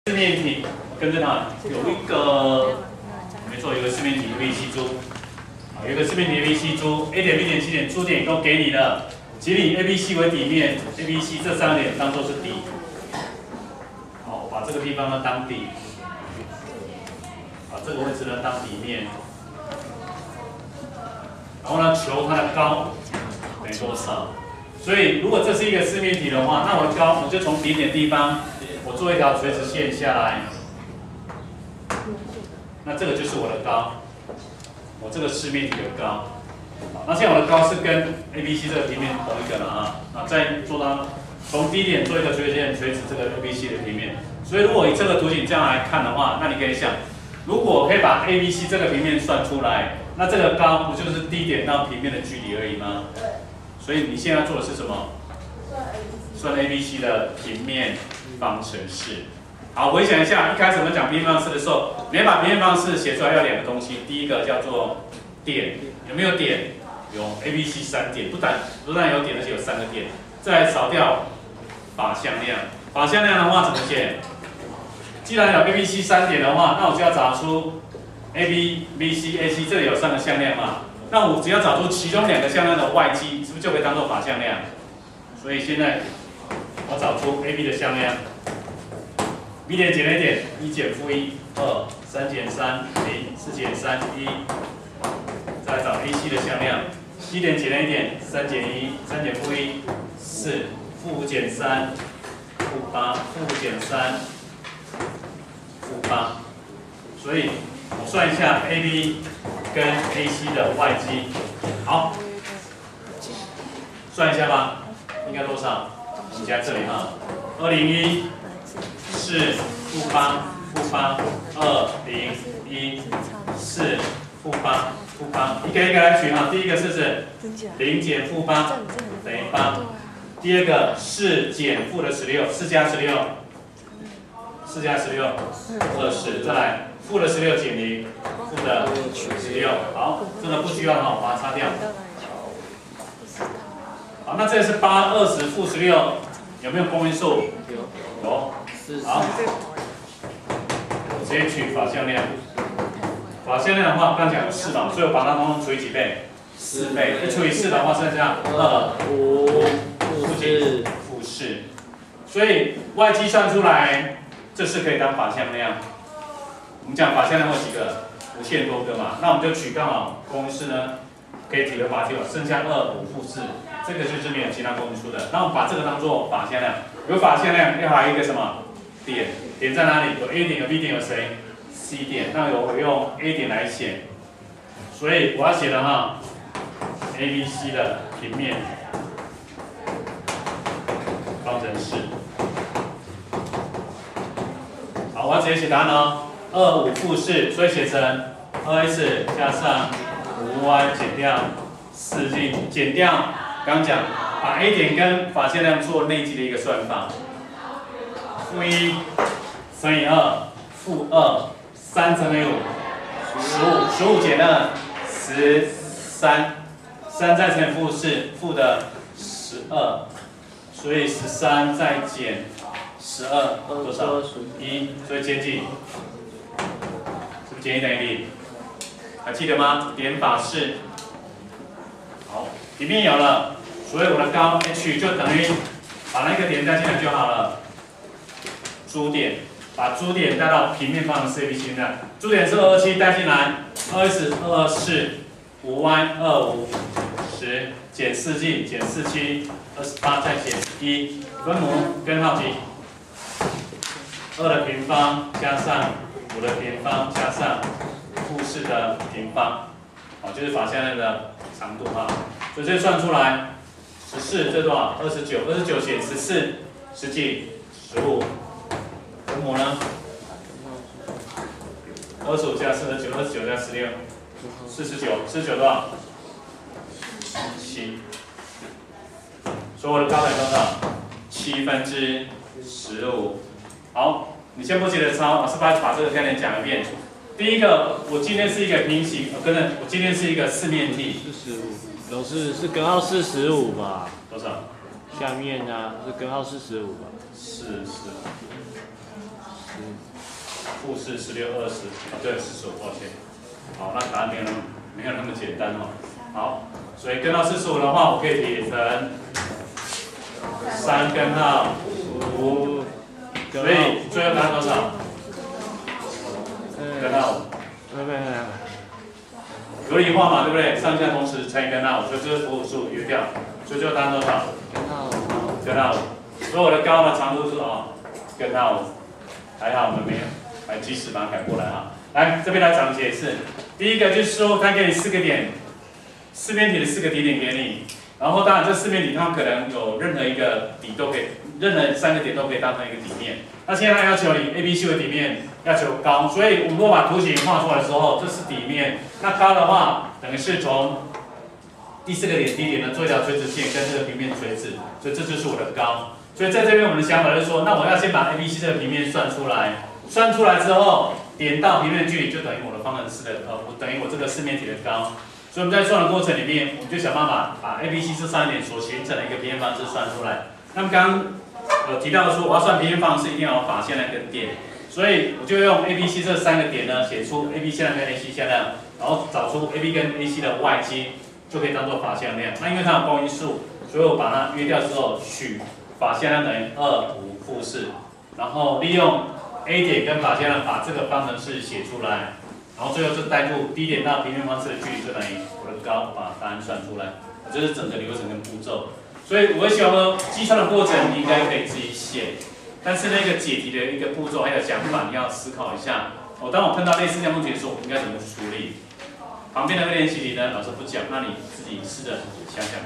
四面体跟着它有一个，没错，有个四面体 ABC 珠，有一个四面体 ABC 珠 ，A 点、B 点、C 点、珠点都给你了，请你 ABC 为底面 ，ABC 这三个点当做是底。好，把这个地方呢当底，把这个位置呢当底面，然后呢求它的高等于多少？所以如果这是一个四面体的话，那我高我就从底点地方。 我做一条垂直线下来，那这个就是我的高，我这个四面体的高。那现在我的高是跟 ABC 这个平面同一个了啊。那再做到从低点做一个垂直线垂直这个 ABC 的平面。所以如果以这个图形这样来看的话，那你可以想，如果我可以把 ABC 这个平面算出来，那这个高不就是低点到平面的距离而已吗？对。所以你现在做的是什么？算 ABC 的平面。 方程式，好，回想一下，一开始我们讲平面方式的时候，你要把平面方式写出来要两个东西，第一个叫做点，有没有点？有 ABC 三点，不但有点，而且有三个点。再来扫掉法向量，法向量的话怎么写？既然有 ABC 三点的话，那我就要找出 AB、BC、AC 这里有三个向量嘛，那我只要找出其中两个向量的外积，是不是就可以当做法向量？所以现在。 我找出 AB 的向量 ，B 点减 A 点，1减负1，2，3减3，0，4减3，1。再找 AC 的向量 ，C 点减 A 点，3减1，3减负1，4，负5减3，负8，负5减3，负8。所以我算一下 AB 跟 AC 的外积，好，算一下吧，应该多少？ 我们加这里哈，201是负8，负8，201 4负8，负8，一个一个来取哈。第一个是指0减负8等于8，第二个4减负的16，4加16，4加16，20，再来负的16减0，负的16，好，这个不需要哈，把它擦掉。 好，那这是8、20、负16，有没有公因数？有。好，我直接取法向量。法向量的话，刚讲有4嘛，所以我把它统统除以几倍？4倍。一除以4的话，剩下2、5、负几？负4。所以外积算出来，这是可以当法向量。我们讲法向量有几个？无限多个嘛，那我们就取刚好公式呢，可以体的把就剩下2、5、负4。 这个就是没有其他公因数的，那我们把这个当做法向量。有法向量要还有一个什么点？点在哪里？有 A 点，有 B 点，有谁 ？C 点。那我用 A 点来写，所以我要写的哈 ，ABC 的平面方程式。好，我要直接写答案哦。2、5负4，所以写成2x 加上5y 减掉4减掉。 刚刚讲，把 A 点跟法向量做内积的一个算法，负1乘以2，负2，3乘以5，15减2，13，3再乘以负4，负的12，所以13再减12多少？1，所以减几？是不是减1等于0？还记得吗？点法是。 好，平面有了，所以我的高 h 就等于把那个点带进来就好了。珠点，把珠点带到平面方程式 ABC 的，珠点是227带进来，2x 224 5y 25 10减4g 减47 28再减1，分母根号几？2的平方加上5的平方加上负4的平方，好，就是法向量的。 长度哈，所以这算出来14，这多少？29减14，十几？15，分母呢？25加49，29加16，49多少？7。所以我的高等于多少？15/7。好，你先不急着抄，老师把这个概念讲一遍。 第一个，我今天是一个平行，我今天是一个四面体。45，老师是根号45吧？多少？下面啊是根号45吧？ 45。负4、16、20，对，45，抱歉。好，那答案没有那么简单哦。好，所以根号45的话，我可以撇成3根号5，所以最后答案多少？根号5。有理化嘛，对不对？上下同时乘以根号5，所以这是符数约掉，所以最后答案多少？根号5。所以我的高的长度是根号5。还好我们没有，来及时把它改过来啊。来这边来讲解释，第一个就是说，它给你4个点，四边体的4个底点给你，然后当然这四边体它可能有任何一个底都可以，任何3个点都可以当成一个底面。那现在它要求你 ABC 为底面，要求高，所以我们如果把图形画出来的时候，这是底面，那高的话等于是从第4个点 D 点呢做一条垂直线跟这个平面垂直，所以这就是我的高。所以在这边我们的想法就是说，那我要先把 ABC 这个平面算出来，算出来之后，点到平面的距离就等于我的方程式的等于我这个四面体的高。所以我们在算的过程里面，我们就想办法把 ABC 这3点所形成的一个平面方式算出来。那么刚刚提到说，我要算平面方式一定要有法线量跟点，所以我就用 ABC 这3个点呢，写出 AB 线量跟 AC 线量，然后找出 AB 跟 AC 的外接，就可以当做法线量。那因为它有公因数，所以我把它约掉之后取。法线量等于2、5负4，然后利用 A 点跟法线量把这个方程式写出来，然后最后就带入 D 点到平面方式的距离就等于我的高，把答案算出来，这是整个流程跟步骤。所以我希望呢，计算的过程你应该可以自己写，但是那个解题的一个步骤还有想法你要思考一下。当我碰到类似这样问题的时候，我应该怎么去处理？旁边的练习题呢，老师不讲，那你自己试着想想。